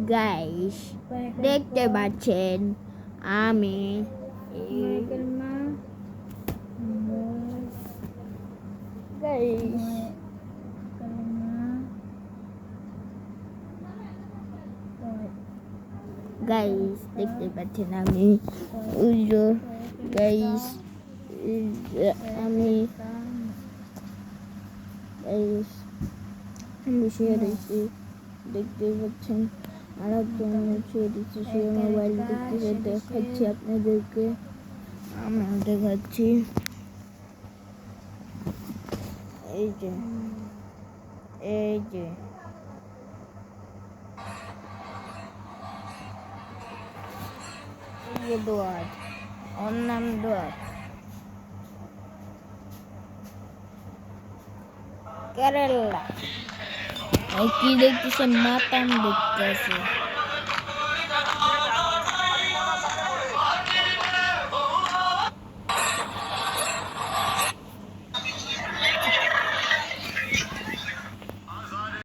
guys দেখতে পাচ্ছেন আমি গাইস দেখতে পাচ্ছেন আমি গাইস আমি বসে রয়েছি দেখতে পাচ্ছেন আর একজন বসে রয়েছে সে মোবাইল দেখতে দেখাচ্ছি আপনাদেরকে আমরা দেখাচ্ছি এই যে দোয়ার ওর নাম দোয়ার কেরালা কি দেখতেছে মাতাম দেখতেছে